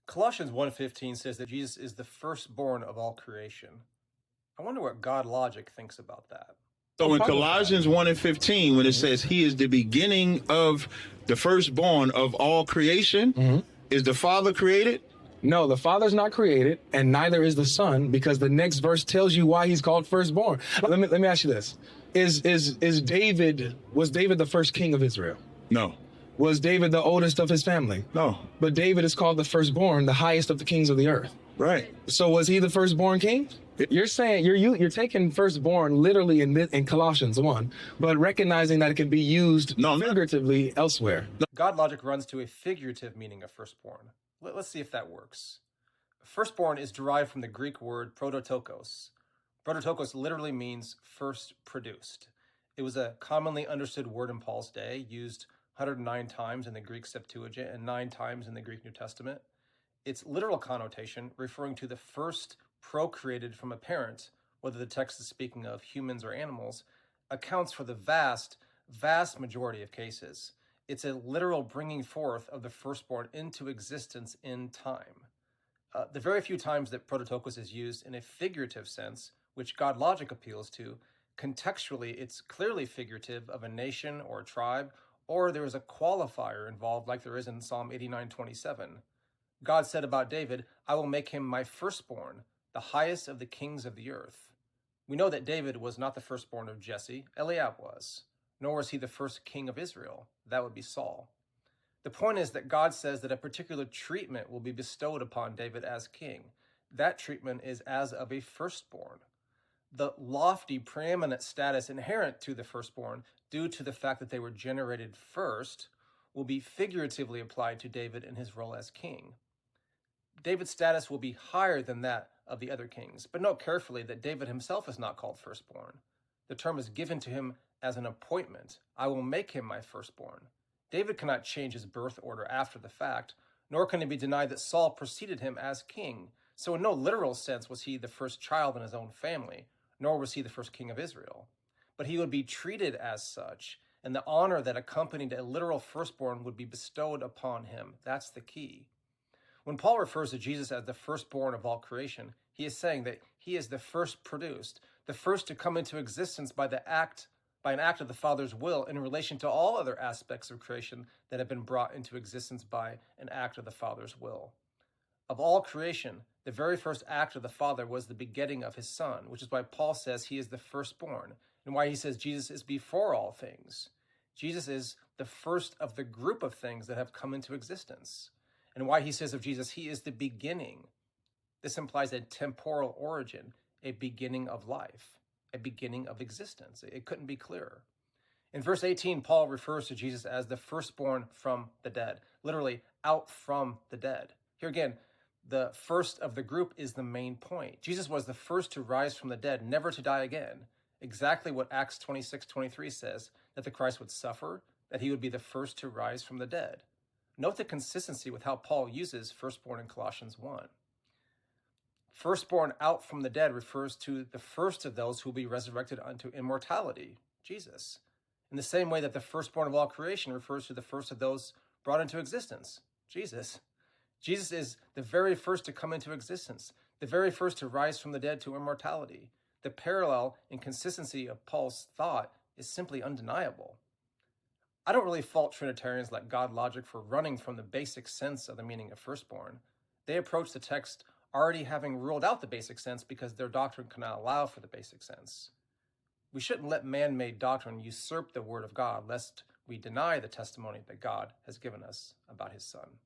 Colossians 1:15 says that Jesus is the firstborn of all creation. I wonder what God logic thinks about that. So in Colossians 1:15, when it says he is the beginning of the firstborn of all creation, is the Father created? No, the Father's not created, and neither is the Son, because the next verse tells you why he's called firstborn. Let me ask you this: was David the first king of Israel? No. Was David the oldest of his family? No. But David is called the firstborn, the highest of the kings of the earth. Right. So was he the firstborn king? You're saying you're taking firstborn literally in Colossians 1, but recognizing that it can be used figuratively elsewhere. God logic runs to a figurative meaning of firstborn. Let's see if that works. Firstborn is derived from the Greek word prototokos. Prototokos literally means first produced. It was a commonly understood word in Paul's day, used 109 times in the Greek Septuagint and 9 times in the Greek New Testament. Its literal connotation, referring to the first procreated from a parent, whether the text is speaking of humans or animals, accounts for the vast majority of cases. It's a literal bringing forth of the firstborn into existence in time. The very few times that prototokos is used in a figurative sense, which God logic appeals to, contextually it's clearly figurative of a nation or a tribe, or there is a qualifier involved like there is in Psalm 89:27. God said about David, "I will make him my firstborn, the highest of the kings of the earth." We know that David was not the firstborn of Jesse, Eliab was, nor was he the first king of Israel. That would be Saul. The point is that God says that a particular treatment will be bestowed upon David as king. That treatment is as of a firstborn. The lofty, preeminent status inherent to the firstborn, due to the fact that they were generated first, will be figuratively applied to David in his role as king. David's status will be higher than that of the other kings, but note carefully that David himself is not called firstborn. The term is given to him as an appointment. I will make him my firstborn. David cannot change his birth order after the fact, nor can it be denied that Saul preceded him as king. So in no literal sense was he the first child in his own family, nor was he the first king of Israel. But he would be treated as such, and the honor that accompanied a literal firstborn would be bestowed upon him. That's the key. When Paul refers to Jesus as the firstborn of all creation, he is saying that he is the first produced, the first to come into existence by an act of the Father's will in relation to all other aspects of creation that have been brought into existence by an act of the Father's will. Of all creation, the very first act of the Father was the begetting of his Son, which is why Paul says he is the firstborn, and why he says Jesus is before all things. Jesus is the first of the group of things that have come into existence, and why he says of Jesus, he is the beginning. This implies a temporal origin, a beginning of life, a beginning of existence. It couldn't be clearer. In verse 18, Paul refers to Jesus as the firstborn from the dead, literally out from the dead. Here again, the first of the group is the main point. Jesus was the first to rise from the dead, never to die again. Exactly what Acts 26:23 says, that the Christ would suffer, that he would be the first to rise from the dead. Note the consistency with how Paul uses firstborn in Colossians 1. Firstborn out from the dead refers to the first of those who will be resurrected unto immortality, Jesus. In the same way that the firstborn of all creation refers to the first of those brought into existence, Jesus. Jesus is the very first to come into existence, the very first to rise from the dead to immortality. The parallel and consistency of Paul's thought is simply undeniable. I don't really fault Trinitarians like God logic for running from the basic sense of the meaning of firstborn. They approach the text already having ruled out the basic sense because their doctrine cannot allow for the basic sense. We shouldn't let man-made doctrine usurp the word of God, lest we deny the testimony that God has given us about his Son.